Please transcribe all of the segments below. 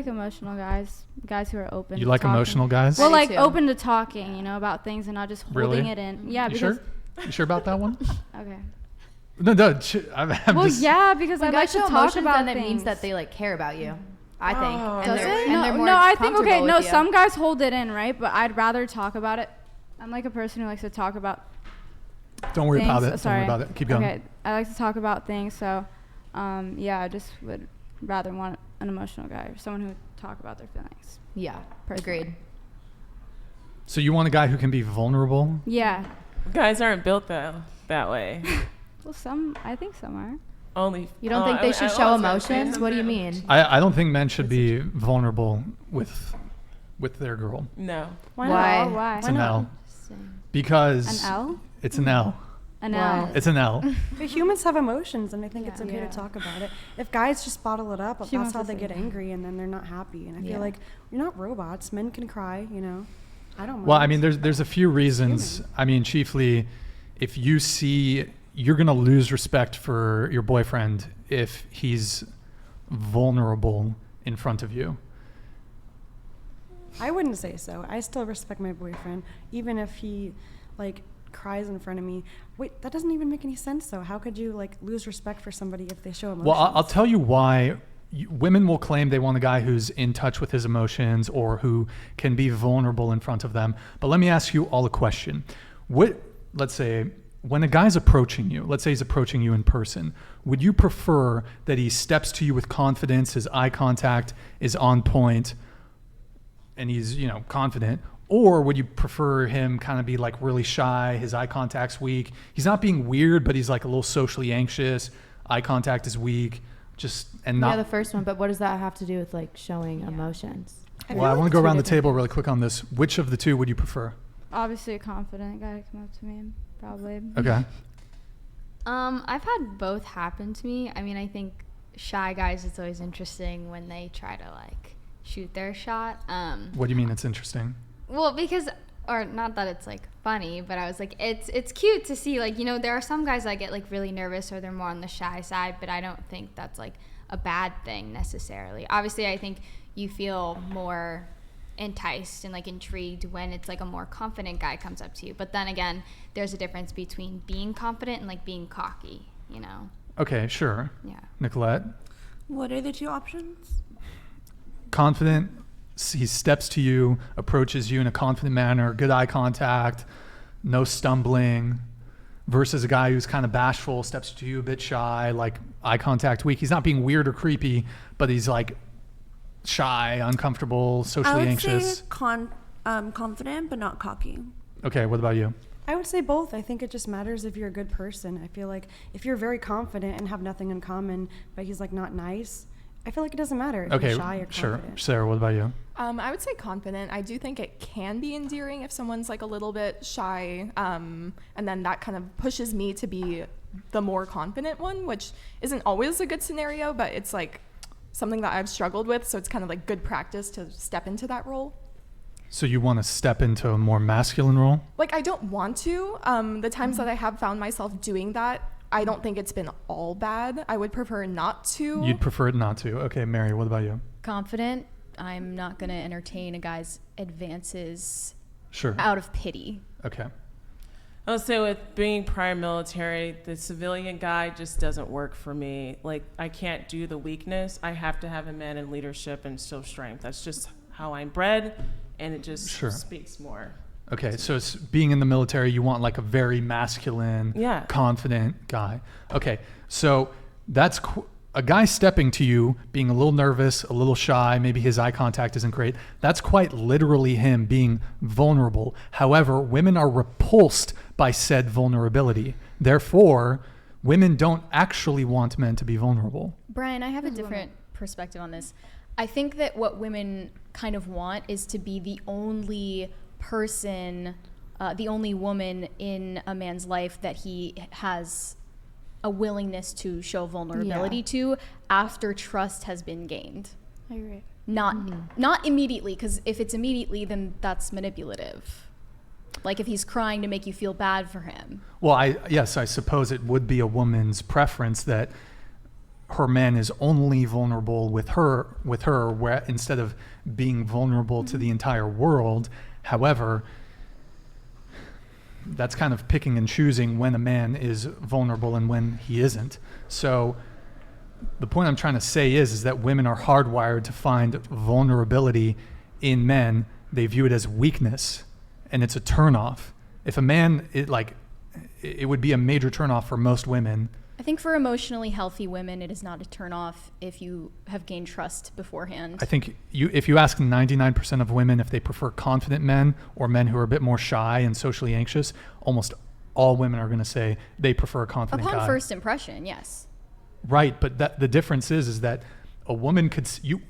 like emotional guys who are open. You to like talking. emotional guys? Well, I like do. open to talking, you know, about things and not just holding Really? it in. Yeah, You because sure? You sure about that one? okay. No, I'm Well, just, yeah, because When I like guys to show talk emotions, about then it things. means that they like care about you. I think. Oh. And Does they're, it? and they're more I think okay. comfortable No, with you. some guys hold it in, right? But I'd rather talk about it. I'm like a person who likes to talk about. don't worry things. about it. Sorry. Don't worry about it. Keep going. Okay, I like to talk about things, so yeah, I just would rather want an emotional guy or someone who would talk about their feelings. Yeah, Personally. agreed. So you want a guy who can be vulnerable? Yeah. Guys aren't built that way. Well, I think some are. Only. You don't think they should show emotions? What do you mean? I don't think men should be vulnerable with their girl. No. Why? Why? Not? Why? It's an L. Because An L? it's an L. An Why? L. It's an L. But humans have emotions, and I think Yeah. it's okay Yeah. to talk about it. If guys just bottle it up, She that's wants how to they say get that. angry, and then they're not happy. And I Yeah. feel like you're not robots. Men can cry, you know. I don't mind. Well, I mean, there's a few reasons. I mean, chiefly, if you see, you're gonna lose respect for your boyfriend if he's vulnerable in front of you. I wouldn't say so. I still respect my boyfriend, even if he, like, cries in front of me. Wait, that doesn't even make any sense, though. How could you, like, lose respect for somebody if they show emotions? Well, I'll tell you why. Women will claim they want a guy who's in touch with his emotions or who can be vulnerable in front of them. But let me ask you all a question. Let's say, when a guy's approaching you, let's say he's approaching you in person, would you prefer that he steps to you with confidence, his eye contact is on point, and he's, confident? Or would you prefer him kind of be like really shy, his eye contact's weak? He's not being weird, but he's like a little socially anxious, eye contact is weak, Yeah, the first one, but what does that have to do with like showing emotions? I Well, feel I want like to go two around the different table really quick on this. Which of the two would you prefer? Obviously, a confident guy to come up to me, probably. Okay. I've had both happen to me. I mean, I think shy guys, it's always interesting when they try to like shoot their shot. What do you mean it's interesting? Well, because, or not that it's like funny, but I was like, it's cute to see, like, there are some guys that get like really nervous or they're more on the shy side, but I don't think that's like a bad thing necessarily. Obviously, I think you feel more enticed and like intrigued when it's like a more confident guy comes up to you. But then again, there's a difference between being confident and like being cocky, Okay, sure. Yeah. Nicolette? What are the two options? Confident, he steps to you, approaches you in a confident manner, good eye contact, no stumbling, versus a guy who's kind of bashful, steps to you a bit shy, like eye contact weak. He's not being weird or creepy, but he's like shy, uncomfortable, socially anxious. Say confident, but not cocky. Okay, what about you? I would say both. I think it just matters if you're a good person. I feel like if you're very confident and have nothing in common, but he's like not nice, I feel like it doesn't matter if Okay, you're shy or sure. confident. Sarah, what about you? I would say confident. I do think it can be endearing if someone's like a little bit shy, and then that kind of pushes me to be the more confident one, which isn't always a good scenario, but it's like something that I've struggled with, so it's kind of like good practice to step into that role. So you want to step into a more masculine role? Like, I don't want to. The times that I have found myself doing that, I don't think it's been all bad. I would prefer not to. You'd prefer it not to. Okay, Mary, what about you? Confident. I'm not going to entertain a guy's advances Sure. out of pity. Okay. I'll say with being prior military, the civilian guy just doesn't work for me. Like, I can't do the weakness. I have to have a man in leadership and show strength. That's just how I'm bred, and it just Sure. speaks more. Okay, so it's being in the military, you want like a very masculine, Yeah. confident guy. Okay, so that's a guy stepping to you, being a little nervous, a little shy, maybe his eye contact isn't great. That's quite literally him being vulnerable. However, women are repulsed by said vulnerability. Therefore, women don't actually want men to be vulnerable. Brian, I have a different perspective on this. I think that what women kind of want is to be the only person, the only woman in a man's life that he has a willingness to show vulnerability to after trust has been gained. I agree. Not immediately, because if it's immediately, then that's manipulative. Like if he's crying to make you feel bad for him. Well, yes, I suppose it would be a woman's preference that her man is only vulnerable with her, where instead of being vulnerable to the entire world. However, that's kind of picking and choosing when a man is vulnerable and when he isn't. So the point I'm trying to say is that women are hardwired to find vulnerability in men. They view it as weakness, and it's a turnoff. If a man, it would be a major turnoff for most women. I think for emotionally healthy women, it is not a turnoff if you have gained trust beforehand. I think if you ask 99% of women if they prefer confident men or men who are a bit more shy and socially anxious, almost all women are going to say they prefer a confident guy. Upon first impression, yes. Right, but the difference is that a woman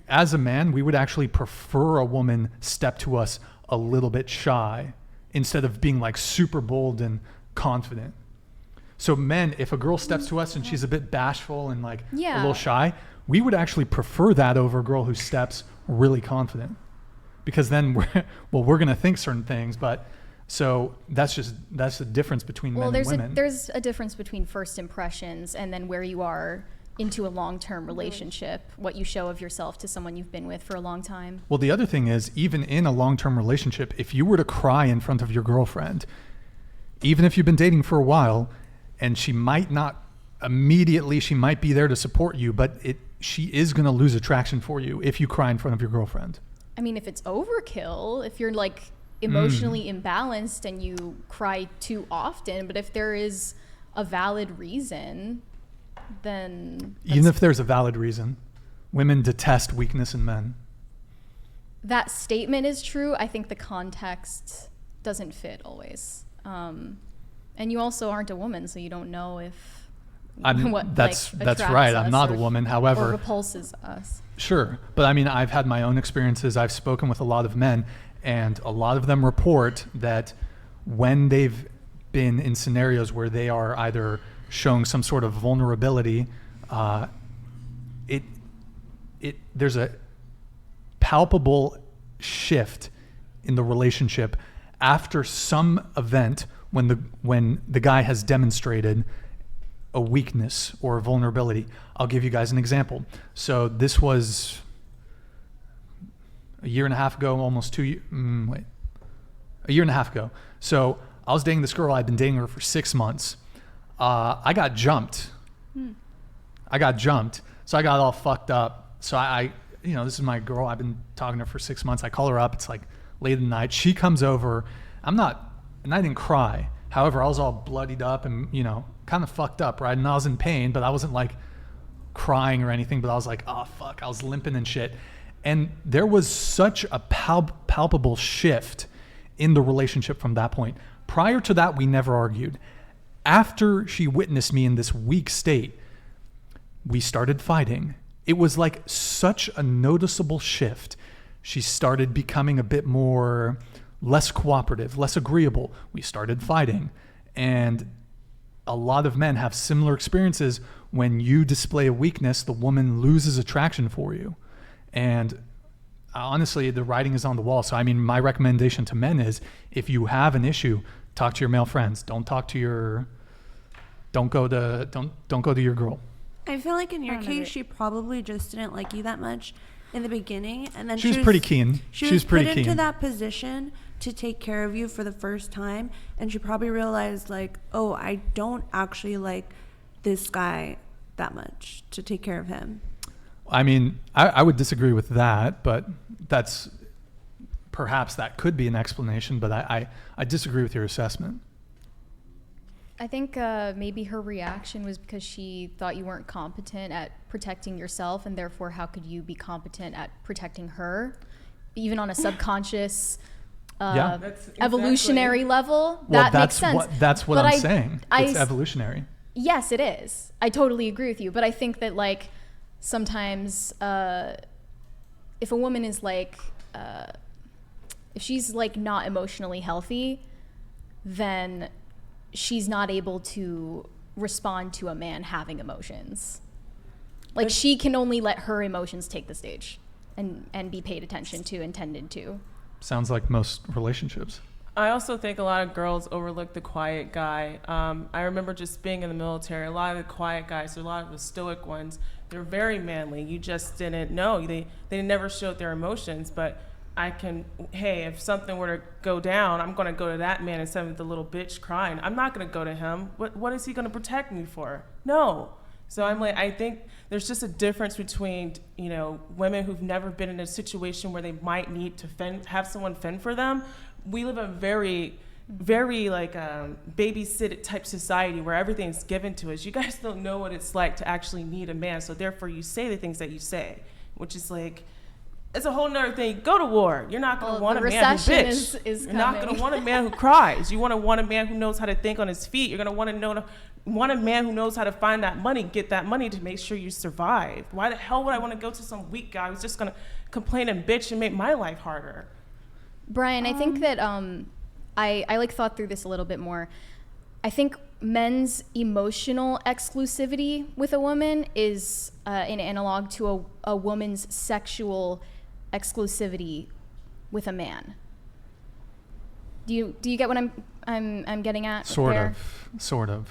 as a man, we would actually prefer a woman step to us a little bit shy instead of being like super bold and confident. So men, if a girl steps to us and she's a bit bashful and a little shy, we would actually prefer that over a girl who steps really confident, because then we're going to think certain things. But so that's the difference between men and women. There's a difference between first impressions and then where you are into a long-term relationship, what you show of yourself to someone you've been with for a long time. Well, the other thing is, even in a long-term relationship, if you were to cry in front of your girlfriend, even if you've been dating for a while, and she might not immediately, she might be there to support you, but she is going to lose attraction for you if you cry in front of your girlfriend. I mean, if it's overkill, if you're emotionally imbalanced and you cry too often, but if there is a valid reason, then even if there's a valid reason, women detest weakness in men. That statement is true. I think the context doesn't fit always. And you also aren't a woman, so you don't know if that's right. I'm not a woman. However, or repulses us. Sure, but I mean, I've had my own experiences. I've spoken with a lot of men, and a lot of them report that when they've been in scenarios where they are either showing some sort of vulnerability, there's a palpable shift in the relationship after some event when the guy has demonstrated a weakness or a vulnerability. I'll give you guys an example. So this was a year and a half ago, almost a year and a half ago. So I was dating this girl. I'd been dating her for 6 months. I got jumped. So I got all fucked up. So I this is my girl. I've been talking to her for 6 months. I call her up. It's like late at night. She comes over. And I didn't cry. However, I was all bloodied up and, kind of fucked up, right? And I was in pain, but I wasn't crying or anything, but I was like, oh fuck, I was limping and shit. And there was such a palpable shift in the relationship from that point. Prior to that, we never argued. After she witnessed me in this weak state, we started fighting. It was such a noticeable shift. She started becoming a bit more less cooperative, less agreeable. We started fighting. And a lot of men have similar experiences. When you display a weakness, the woman loses attraction for you. And honestly, the writing is on the wall. So, I mean, my recommendation to men is, if you have an issue, talk to your male friends. Don't go to your girl. I feel like in your case, she probably just didn't like you that much in the beginning, and then she was pretty keen. She was put into that position to take care of you for the first time, and she probably realized oh, I don't actually like this guy that much to take care of him. I mean, I would disagree with that, but perhaps that could be an explanation, but I disagree with your assessment. I think maybe her reaction was because she thought you weren't competent at protecting yourself, and therefore how could you be competent at protecting her, even on a subconscious evolutionary level. Well, that makes sense. That's what I'm saying. It's evolutionary. Yes, it is. I totally agree with you, but I think that sometimes if a woman is if she's not emotionally healthy, then she's not able to respond to a man having emotions. She can only let her emotions take the stage and be paid attention to and tended to. Sounds like most relationships. I also think a lot of girls overlook the quiet guy. I remember just being in the military, a lot of the quiet guys, a lot of the stoic ones, they're very manly. You just didn't know. They never showed their emotions, but hey, if something were to go down, I'm going to go to that man instead of the little bitch crying. I'm not going to go to him. What is he going to protect me for? No. So I'm like, I think there's just a difference between, women who've never been in a situation where they might need to have someone fend for them. We live in a very, very babysit type society where everything's given to us. You guys don't know what it's like to actually need a man. So therefore you say the things that you say, which is like, it's a whole nother thing. Go to war. You're not going to want a man who bitch. You're not going to want a man who cries. You want a man who knows how to think on his feet. You're going to want a man who knows how to find that money, get that money to make sure you survive. Why the hell would I want to go to some weak guy who's just going to complain and bitch and make my life harder? Brian, I think that I thought through this a little bit more. I think men's emotional exclusivity with a woman is an analog to a woman's sexual exclusivity with a man. Do you get what I'm getting at? Sort there? Sort of.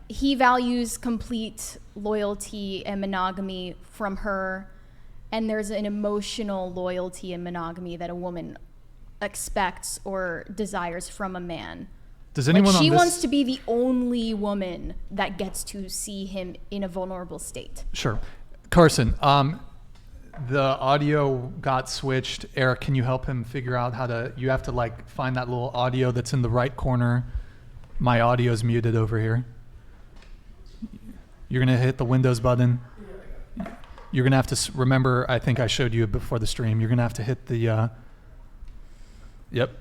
He values complete loyalty and monogamy from her, and there's an emotional loyalty and monogamy that a woman expects or desires from a man. Does anyone she on this... wants to be the only woman that gets to see him in a vulnerable state. Sure. Carson, the audio got switched. Eric, can you help him figure out how to... You have to find that little audio that's in the right corner. My audio's muted over here. You're going to hit the Windows button. You're going to have to remember, I think I showed you before the stream, you're going to have to hit the... Yep.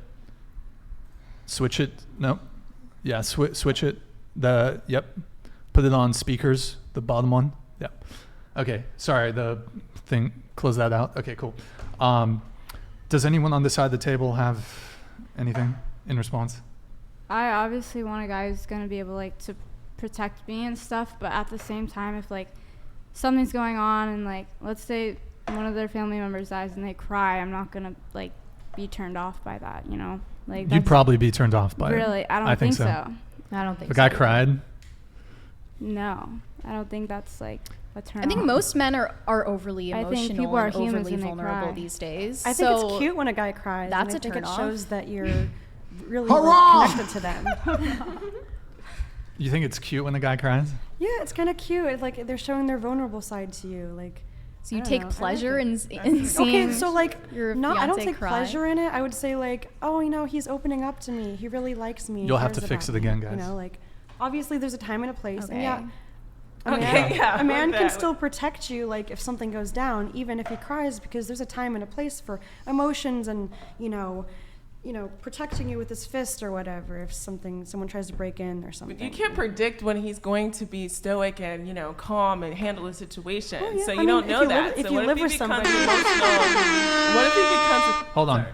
Switch it. No. Yeah, switch it. Yep. Put it on speakers, the bottom one. Yep. Okay, sorry, the thing, close that out. Okay, cool. Does anyone on this side of the table have anything in response? I obviously want a guy who's going to be able to protect me and stuff, but at the same time, if something's going on and let's say one of their family members dies and they cry, I'm not going to be turned off by that, You'd probably be turned off by it. Really? I don't think so. I don't think the so. guy cried? No. I don't think that's a turn I think off. most men are overly I emotional think people are and humans overly and they vulnerable cry. these days. I think it's cute when a guy cries. That's and I think turn it off. shows that you're really connected to them. You think it's cute when a guy cries? Yeah, it's kind of cute. They're showing their vulnerable side to you. So you I don't take know. pleasure in Okay, seeing so your I don't fiancé take cry? pleasure in it. I would say he's opening up to me. He really likes me. You'll have cares to fix about it again, me, guys. Obviously there's a time and a place. Okay. And yeah, a man can still protect you if something goes down, even if he cries, because there's a time and a place for emotions and protecting you with his fist or whatever if someone tries to break in or something. But you can't predict when he's going to be stoic and calm and handle a situation. Oh, yeah. So you don't know that. If you live with somebody, what if he becomes? Hold on.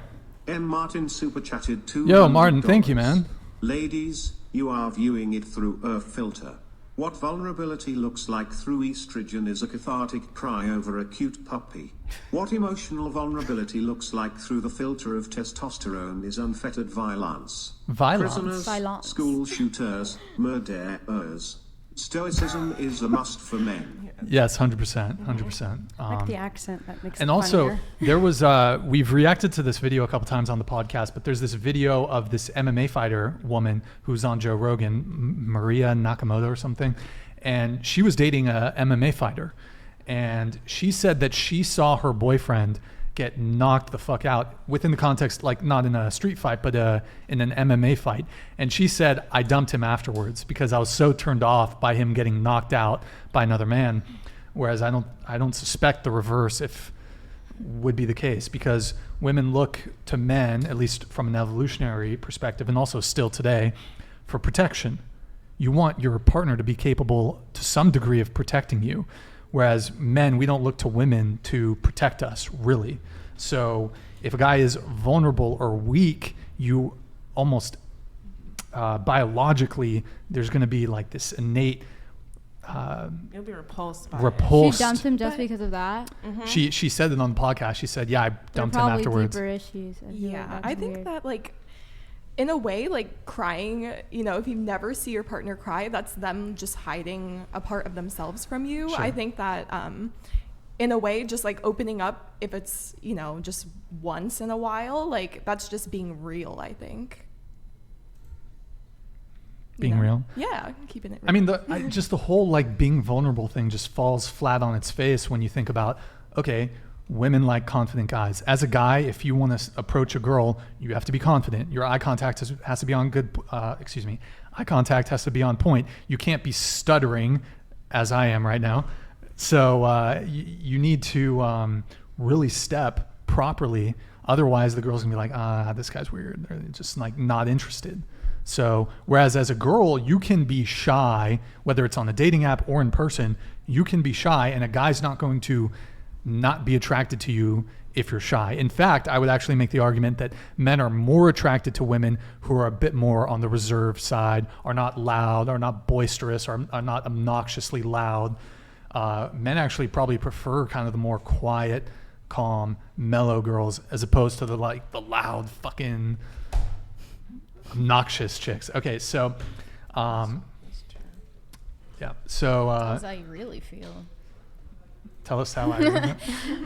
M. Martin super chatted $2. Yo, Martin, thank you, man. Ladies, you are viewing it through a filter. What vulnerability looks like through estrogen is a cathartic cry over a cute puppy. What emotional vulnerability looks like through the filter of testosterone is unfettered violence. Prisoners, school shooters, murderers. Stoicism is a must for men. Yes, 100%, 100%. The accent that makes it and also, funnier. there was we've reacted to this video a couple times on the podcast, but there's this video of this MMA fighter woman who's on Joe Rogan, Maria Nakamoto or something, and she was dating a MMA fighter, and she said that she saw her boyfriend get knocked the fuck out within the context, not in a street fight, but in an MMA fight. And she said, I dumped him afterwards because I was so turned off by him getting knocked out by another man. Whereas I don't suspect the reverse would be the case, because women look to men, at least from an evolutionary perspective, and also still today, for protection. You want your partner to be capable to some degree of protecting you. Whereas men, we don't look to women to protect us, really. So if a guy is vulnerable or weak, you almost biologically, there's going to be this innate... You'll be repulsed by She dumped him just because of that? Mm-hmm. She said it on the podcast. She said, yeah, I dumped him afterwards. Deeper issues. Yeah, I think that in a way, like crying, you know, if you never see your partner cry, that's them just hiding a part of themselves from you. Sure. I think that in a way, just like opening up, if it's, you know, just once in a while, like that's just being real, I think. Being real? Yeah, keeping it real. I mean, just the whole like being vulnerable thing just falls flat on its face when you think about, okay, women like confident guys. As a guy, if you want to approach a girl, you have to be confident. Your eye contact has to be on good, eye contact has to be on point. You can't be stuttering as I am right now. So you need to really step properly. Otherwise, the girl's gonna be like, this guy's weird. They're just like not interested. So whereas as a girl, you can be shy, whether it's on a dating app or in person, you can be shy, and a guy's not going to not be attracted to you if you're shy. In fact, I would actually make the argument that men are more attracted to women who are a bit more on the reserved side, are not loud, are not boisterous, are not obnoxiously loud. Men actually probably prefer kind of the more quiet, calm, mellow girls as opposed to the loud fucking obnoxious chicks. Okay, so yeah. So That's how you really feel. Tell us how I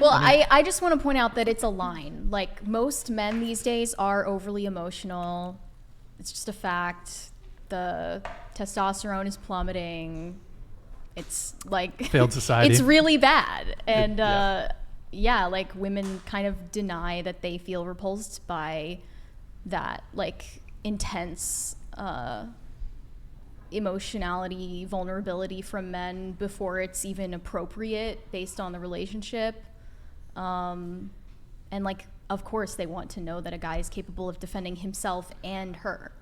Well, I just want to point out that it's a line. Like, most men these days are overly emotional. It's just a fact. The testosterone is plummeting. It's like failed society. It's really bad. And yeah, like women kind of deny that they feel repulsed by that like intense emotionality, vulnerability from men before it's even appropriate based on the relationship. And like, of course they want to know that a guy is capable of defending himself and her.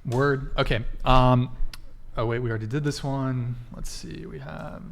Word. Okay. Oh wait, we already did this one. Let's see. We have